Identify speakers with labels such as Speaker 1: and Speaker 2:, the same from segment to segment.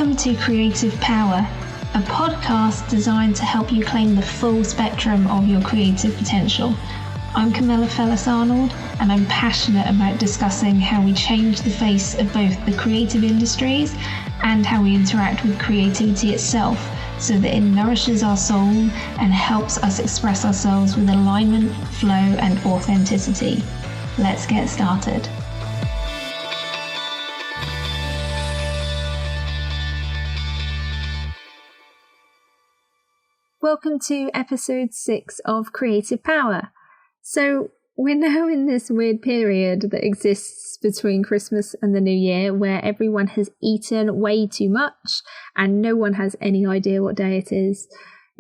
Speaker 1: Welcome to Creative Power, a podcast designed to help you claim the full spectrum of your creative potential. I'm Camilla Fellis-Arnold, and I'm passionate about discussing how we change the face of both the creative industries and how we interact with creativity itself, so that it nourishes our soul and helps us express ourselves with alignment, flow, and authenticity. Let's get started. Welcome to episode 6 of Creative Power. So we're now in this weird period that exists between Christmas and the New Year where everyone has eaten way too much and no one has any idea what day it is.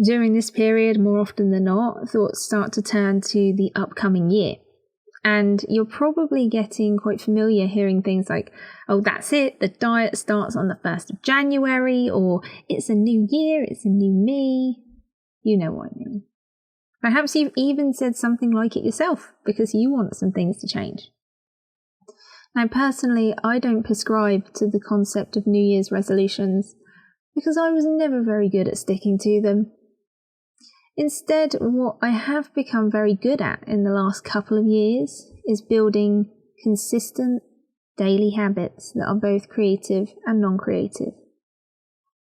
Speaker 1: During this period, more often than not, thoughts start to turn to the upcoming year. And you're probably getting quite familiar hearing things like, oh, that's it, the diet starts on the 1st of January, or it's a new year, it's a new me. You know what I mean. Perhaps you've even said something like it yourself because you want some things to change. Now, personally, I don't prescribe to the concept of New Year's resolutions because I was never very good at sticking to them. Instead, what I have become very good at in the last couple of years is building consistent daily habits that are both creative and non-creative.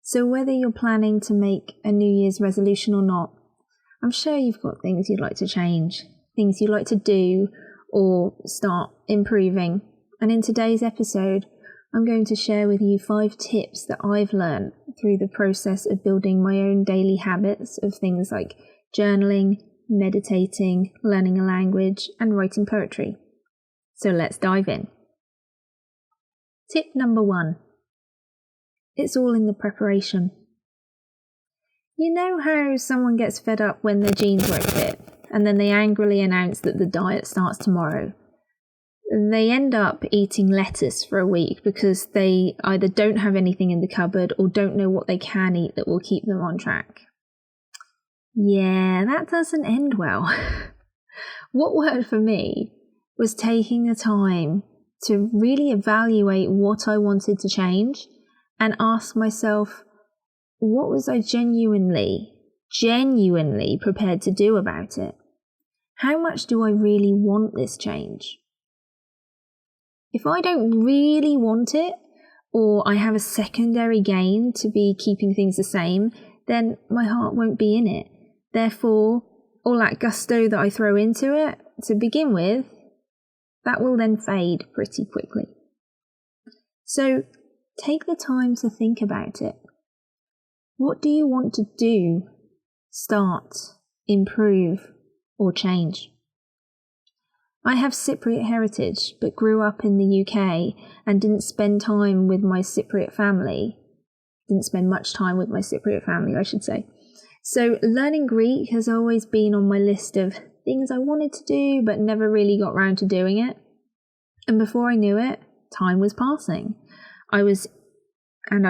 Speaker 1: So whether you're planning to make a New Year's resolution or not, I'm sure you've got things you'd like to change, things you'd like to do or start improving. And in today's episode, I'm going to share with you 5 tips that I've learned through the process of building my own daily habits of things like journaling, meditating, learning a language, and writing poetry. So let's dive in. Tip number 1. It's all in the preparation. You know how someone gets fed up when their jeans won't fit, and then they angrily announce that the diet starts tomorrow? They end up eating lettuce for a week because they either don't have anything in the cupboard or don't know what they can eat that will keep them on track. Yeah, that doesn't end well. What worked for me was taking the time to really evaluate what I wanted to change and ask myself, what was I genuinely prepared to do about it? How much do I really want this change? If I don't really want it, or I have a secondary gain to be keeping things the same, then my heart won't be in it. Therefore, all that gusto that I throw into it to begin with, that will then fade pretty quickly. So take the time to think about it. What do you want to do, start, improve, or change? I have Cypriot heritage, but grew up in the UK and didn't spend time with my Cypriot family. Didn't spend much time with my Cypriot family, I should say. So learning Greek has always been on my list of things I wanted to do, but never really got round to doing it. And before I knew it, time was passing. I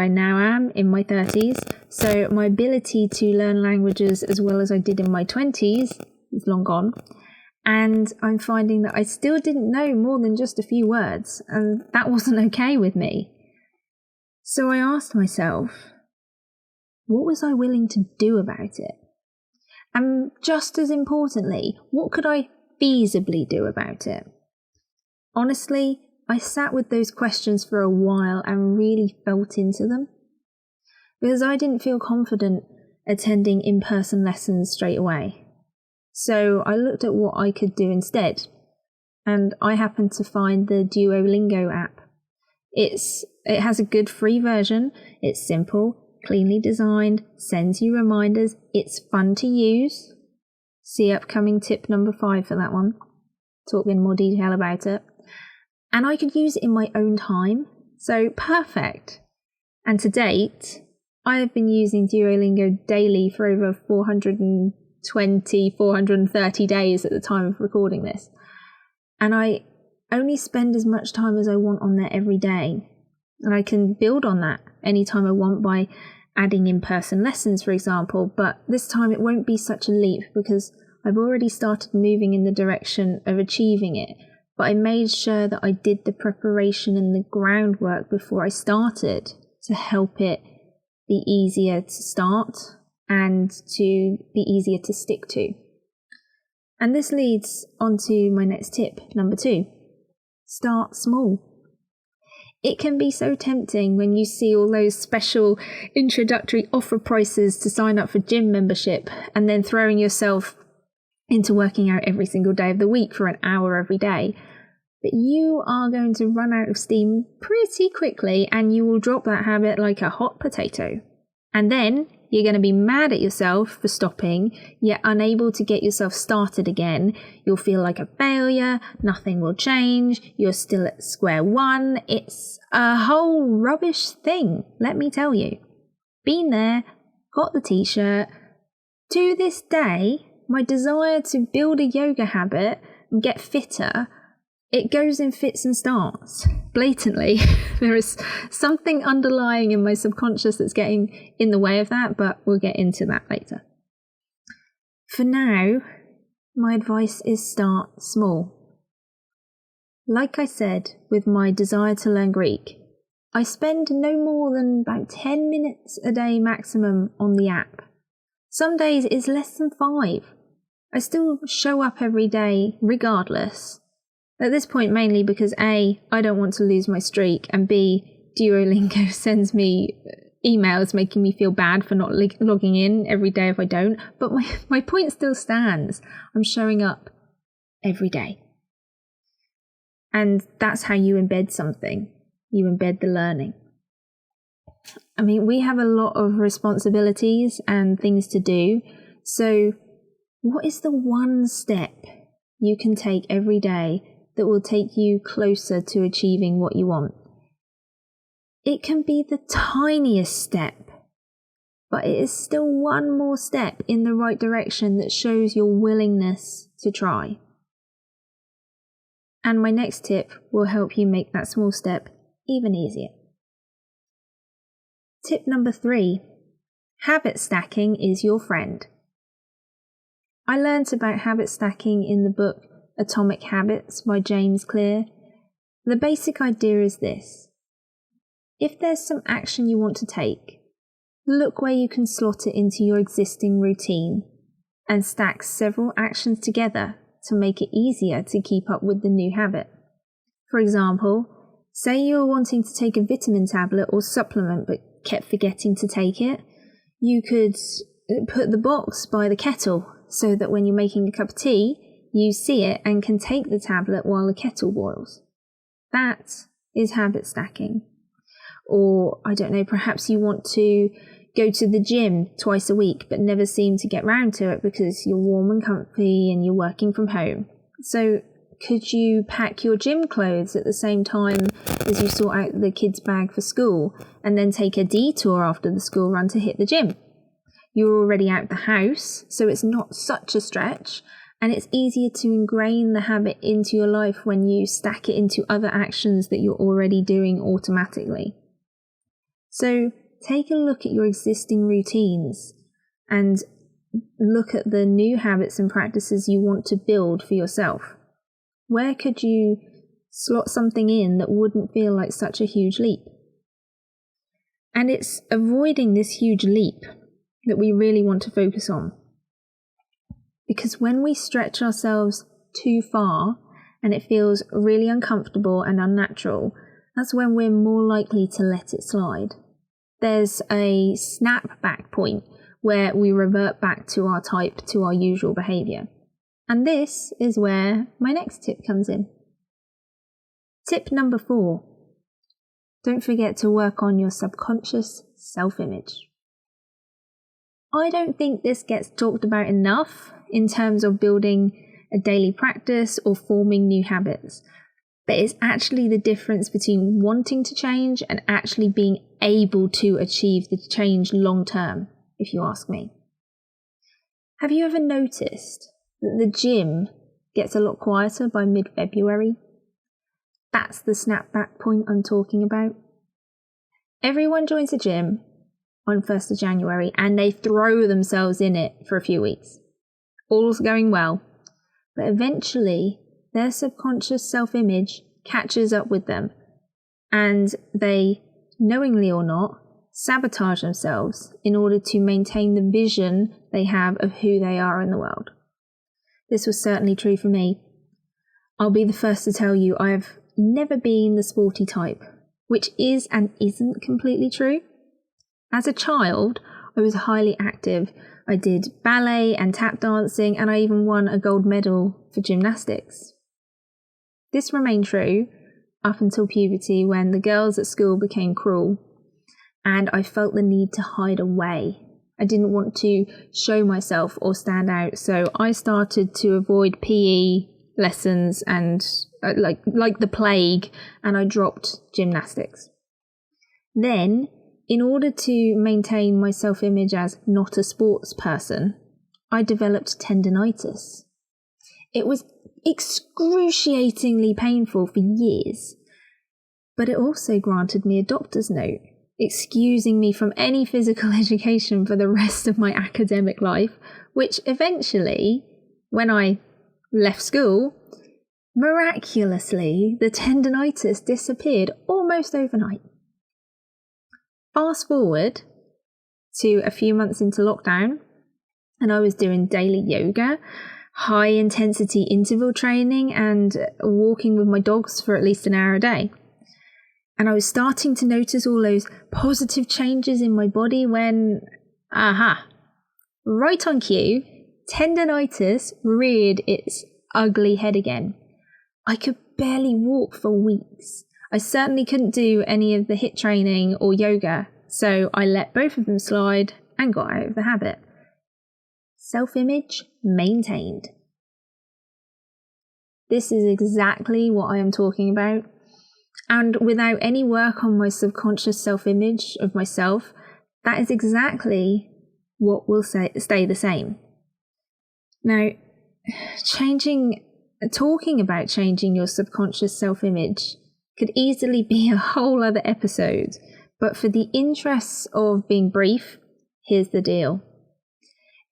Speaker 1: now am in my 30s, so my ability to learn languages as well as I did in my 20s is long gone. And I'm finding that I still didn't know more than just a few words, and that wasn't okay with me. So I asked myself, what was I willing to do about it? And just as importantly, what could I feasibly do about it? Honestly, I sat with those questions for a while and really felt into them, because I didn't feel confident attending in-person lessons straight away. So I looked at what I could do instead, and I happened to find the Duolingo app. It has a good free version, it's simple, cleanly designed, sends you reminders, it's fun to use. See upcoming tip number 5 for that one. Talk in more detail about it. And I could use it in my own time, so perfect. And to date, I have been using Duolingo daily for over 430 days at the time of recording this. And I only spend as much time as I want on there every day. And I can build on that anytime I want by adding in-person lessons, for example. But this time it won't be such a leap because I've already started moving in the direction of achieving it. But I made sure that I did the preparation and the groundwork before I started to help it be easier to start and to be easier to stick to. And this leads on to my next tip, number 2. Start small. It can be so tempting when you see all those special introductory offer prices to sign up for gym membership and then throwing yourself into working out every single day of the week for an hour every day. But you are going to run out of steam pretty quickly and you will drop that habit like a hot potato. And then you're going to be mad at yourself for stopping, yet unable to get yourself started again. You'll feel like a failure, nothing will change, you're still at square one. It's a whole rubbish thing, let me tell you. Been there, got the t-shirt. To this day, my desire to build a yoga habit and get fitter, it goes in fits and starts. Blatantly, there is something underlying in my subconscious that's getting in the way of that, but we'll get into that later. For now, my advice is start small. Like I said, with my desire to learn Greek, I spend no more than about 10 minutes a day maximum on the app. Some days it's less than 5. I still show up every day regardless. At this point, mainly because A, I don't want to lose my streak, and B, Duolingo sends me emails making me feel bad for not logging in every day if I don't. But my point still stands. I'm showing up every day. And that's how you embed something. You embed the learning. I mean, we have a lot of responsibilities and things to do. So what is the one step you can take every day that will take you closer to achieving what you want? It can be the tiniest step, but it is still one more step in the right direction that shows your willingness to try. And my next tip will help you make that small step even easier. Tip number 3, habit stacking is your friend. I learned about habit stacking in the book Atomic Habits by James Clear. The basic idea is this. If there's some action you want to take, look where you can slot it into your existing routine and stack several actions together to make it easier to keep up with the new habit. For example, say you're wanting to take a vitamin tablet or supplement but kept forgetting to take it. You could put the box by the kettle so that when you're making a cup of tea, you see it and can take the tablet while the kettle boils. That is habit stacking. Or, I don't know, perhaps you want to go to the gym twice a week but never seem to get round to it because you're warm and comfy and you're working from home. So could you pack your gym clothes at the same time as you sort out the kids' bag for school and then take a detour after the school run to hit the gym? You're already out the house, so it's not such a stretch. And it's easier to ingrain the habit into your life when you stack it into other actions that you're already doing automatically. So take a look at your existing routines and look at the new habits and practices you want to build for yourself. Where could you slot something in that wouldn't feel like such a huge leap? And it's avoiding this huge leap that we really want to focus on. Because when we stretch ourselves too far and it feels really uncomfortable and unnatural, that's when we're more likely to let it slide. There's a snap back point where we revert back to our type, to our usual behaviour. And this is where my next tip comes in. Tip number 4. Don't forget to work on your subconscious self-image. I don't think this gets talked about enough in terms of building a daily practice or forming new habits. But it's actually the difference between wanting to change and actually being able to achieve the change long term, if you ask me. Have you ever noticed that the gym gets a lot quieter by mid-February? That's the snapback point I'm talking about. Everyone joins the gym on 1st of January and they throw themselves in it for a few weeks. All's going well, but eventually their subconscious self-image catches up with them and they knowingly or not, sabotage themselves in order to maintain the vision they have of who they are in the world. This was certainly true for me. I'll be the first to tell you I have never been the sporty type, which is and isn't completely true. As a child, I was highly active. I did ballet and tap dancing, and I even won a gold medal for gymnastics. This remained true up until puberty, when the girls at school became cruel, and I felt the need to hide away. I didn't want to show myself or stand out, so I started to avoid PE lessons and like the plague, and I dropped gymnastics. Then, in order to maintain my self-image as not a sports person, I developed tendinitis. It was excruciatingly painful for years, but it also granted me a doctor's note, excusing me from any physical education for the rest of my academic life, which eventually, when I left school, miraculously, the tendinitis disappeared almost overnight. Fast forward to a few months into lockdown, and I was doing daily yoga, high intensity interval training, and walking with my dogs for at least an hour a day. And I was starting to notice all those positive changes in my body when, right on cue, tendinitis reared its ugly head again. I could barely walk for weeks. I certainly couldn't do any of the HIIT training or yoga, so I let both of them slide and got out of the habit. Self-image maintained. This is exactly what I am talking about. And without any work on my subconscious self-image of myself, that is exactly what will stay the same. Now, talking about changing your subconscious self-image could easily be a whole other episode, but for the interests of being brief, here's the deal.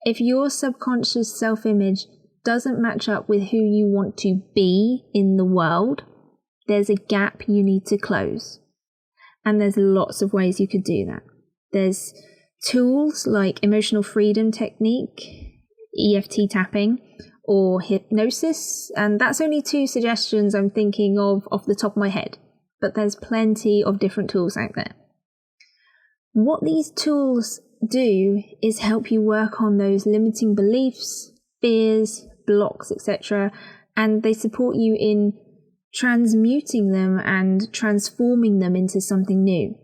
Speaker 1: If your subconscious self-image doesn't match up with who you want to be in the world, there's a gap you need to close. And there's lots of ways you could do that. There's tools like emotional freedom technique, EFT tapping, or hypnosis, and that's only 2 suggestions I'm thinking of off the top of my head, but there's plenty of different tools out there. What these tools do is help you work on those limiting beliefs, fears, blocks, etc., and they support you in transmuting them and transforming them into something new,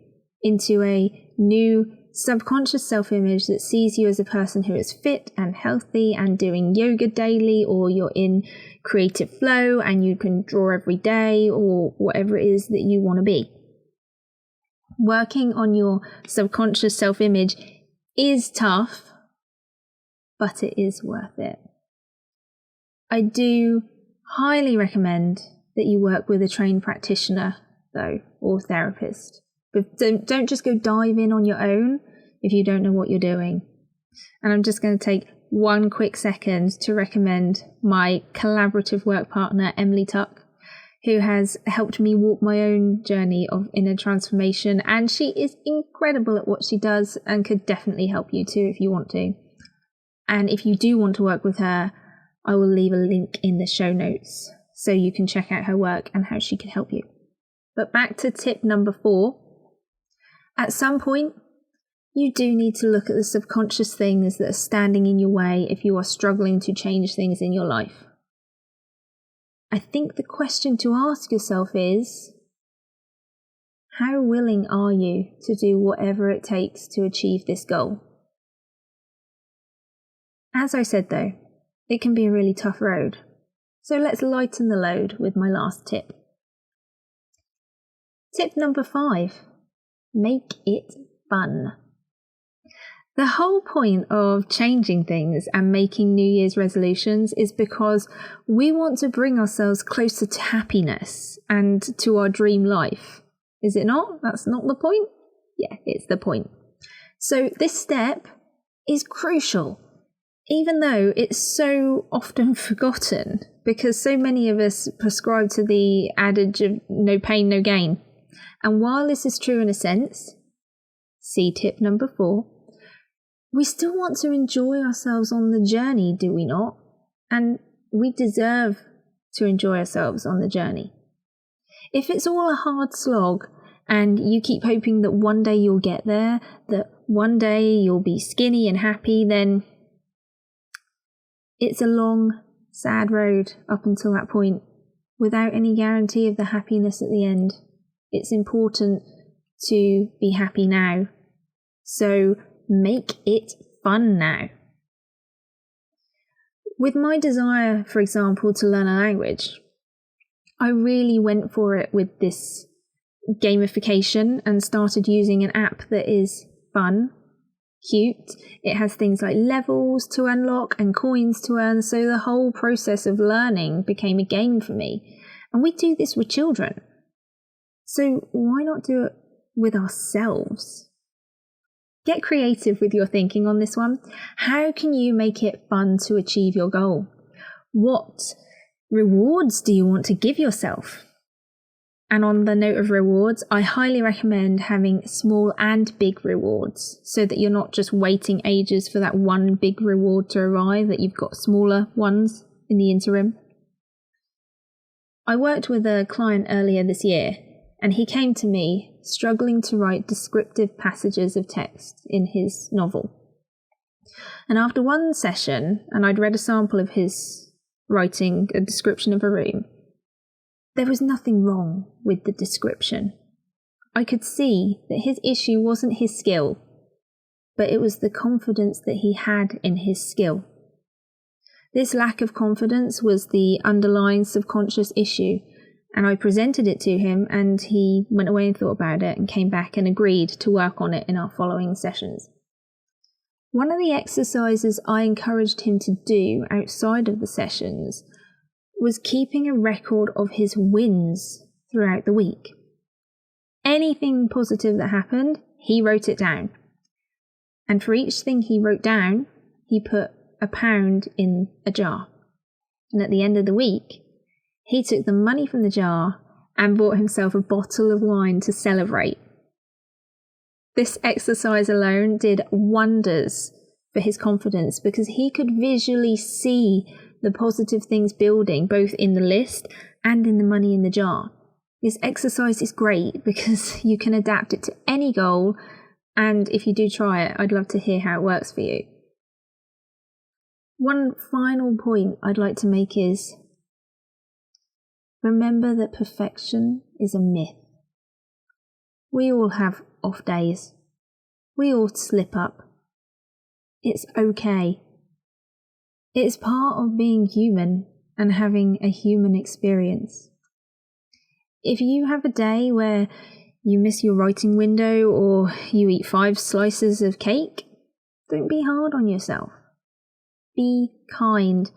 Speaker 1: into a new subconscious self-image that sees you as a person who is fit and healthy and doing yoga daily, or you're in creative flow and you can draw every day, or whatever it is that you want to be. Working on your subconscious self-image is tough, but it is worth it. I do highly recommend that you work with a trained practitioner, though, or therapist. But don't just go dive in on your own if you don't know what you're doing. And I'm just going to take one quick second to recommend my collaborative work partner, Emily Tuck, who has helped me walk my own journey of inner transformation. And she is incredible at what she does and could definitely help you too if you want to. And if you do want to work with her, I will leave a link in the show notes so you can check out her work and how she can help you. But back to tip number 4. At some point, you do need to look at the subconscious things that are standing in your way if you are struggling to change things in your life. I think the question to ask yourself is, how willing are you to do whatever it takes to achieve this goal? As I said though, it can be a really tough road. So let's lighten the load with my last tip. Tip number 5. Make it fun. The whole point of changing things and making New Year's resolutions is because we want to bring ourselves closer to happiness and to our dream life. Is it not? That's not the point? Yeah, it's the point. So this step is crucial, even though it's so often forgotten, because so many of us prescribe to the adage of no pain, no gain. And while this is true in a sense, see tip number 4, we still want to enjoy ourselves on the journey, do we not? And we deserve to enjoy ourselves on the journey. If it's all a hard slog and you keep hoping that one day you'll get there, that one day you'll be skinny and happy, then it's a long, sad road up until that point without any guarantee of the happiness at the end. It's important to be happy now. So make it fun now. With my desire, for example, to learn a language, I really went for it with this gamification and started using an app that is fun, cute. It has things like levels to unlock and coins to earn, so the whole process of learning became a game for me. And we do this with children. So why not do it with ourselves? Get creative with your thinking on this one. How can you make it fun to achieve your goal? What rewards do you want to give yourself? And on the note of rewards, I highly recommend having small and big rewards so that you're not just waiting ages for that one big reward to arrive, that you've got smaller ones in the interim. I worked with a client earlier this year, and he came to me struggling to write descriptive passages of text in his novel. And after one session, and I'd read a sample of his writing a description of a room, there was nothing wrong with the description. I could see that his issue wasn't his skill, but it was the confidence that he had in his skill. This lack of confidence was the underlying subconscious issue, and I presented it to him, and he went away and thought about it and came back and agreed to work on it in our following sessions. One of the exercises I encouraged him to do outside of the sessions was keeping a record of his wins throughout the week. Anything positive that happened, he wrote it down. And for each thing he wrote down, he put £1 in a jar. And at the end of the week, he took the money from the jar and bought himself a bottle of wine to celebrate. This exercise alone did wonders for his confidence because he could visually see the positive things building both in the list and in the money in the jar. This exercise is great because you can adapt it to any goal, and if you do try it, I'd love to hear how it works for you. One final point I'd like to make is remember that perfection is a myth. We all have off days. We all slip up. It's okay. It's part of being human and having a human experience. If you have a day where you miss your writing window or you eat 5 slices of cake, don't be hard on yourself. Be kind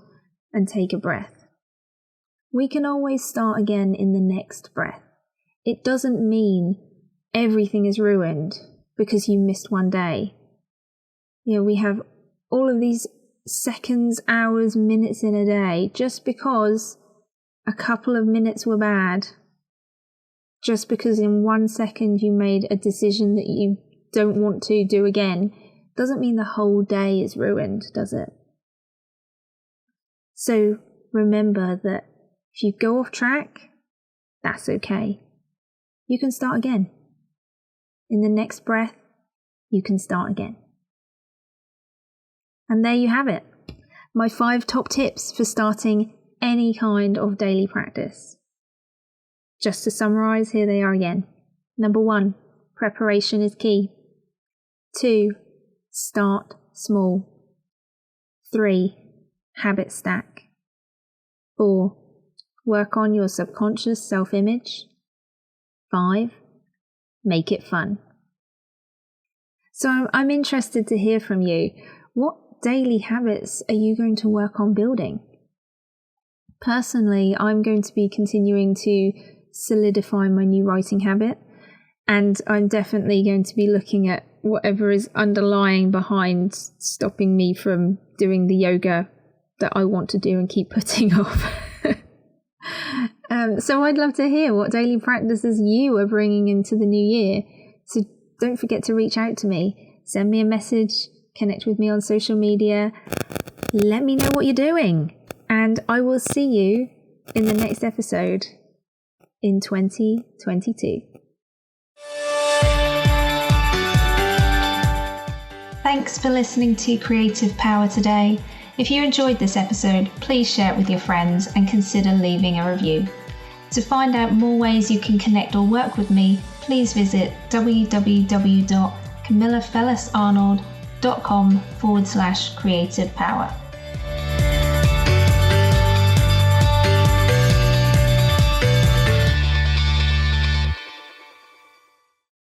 Speaker 1: and take a breath. We can always start again in the next breath. It doesn't mean everything is ruined because you missed one day. We have all of these seconds, hours, minutes in a day just because a couple of minutes were bad. Just because in 1 second you made a decision that you don't want to do again doesn't mean the whole day is ruined, does it? So remember that if you go off track, that's okay. You can start again. In the next breath, you can start again. And there you have it. My 5 top tips for starting any kind of daily practice. Just to summarize, here they are again. Number 1, preparation is key. 2, start small. 3, habit stack. 4, work on your subconscious self-image. 5, make it fun. So I'm interested to hear from you. What daily habits are you going to work on building? Personally, I'm going to be continuing to solidify my new writing habit, and I'm definitely going to be looking at whatever is underlying behind stopping me from doing the yoga that I want to do and keep putting off. So I'd love to hear what daily practices you are bringing into the new year. So don't forget to reach out to me. Send me a message, connect with me on social media. Let me know what you're doing. And I will see you in the next episode in 2022. Thanks for listening to Creative Power today. If you enjoyed this episode, please share it with your friends and consider leaving a review. To find out more ways you can connect or work with me, please visit www.camillafellisarnold.com/creative power.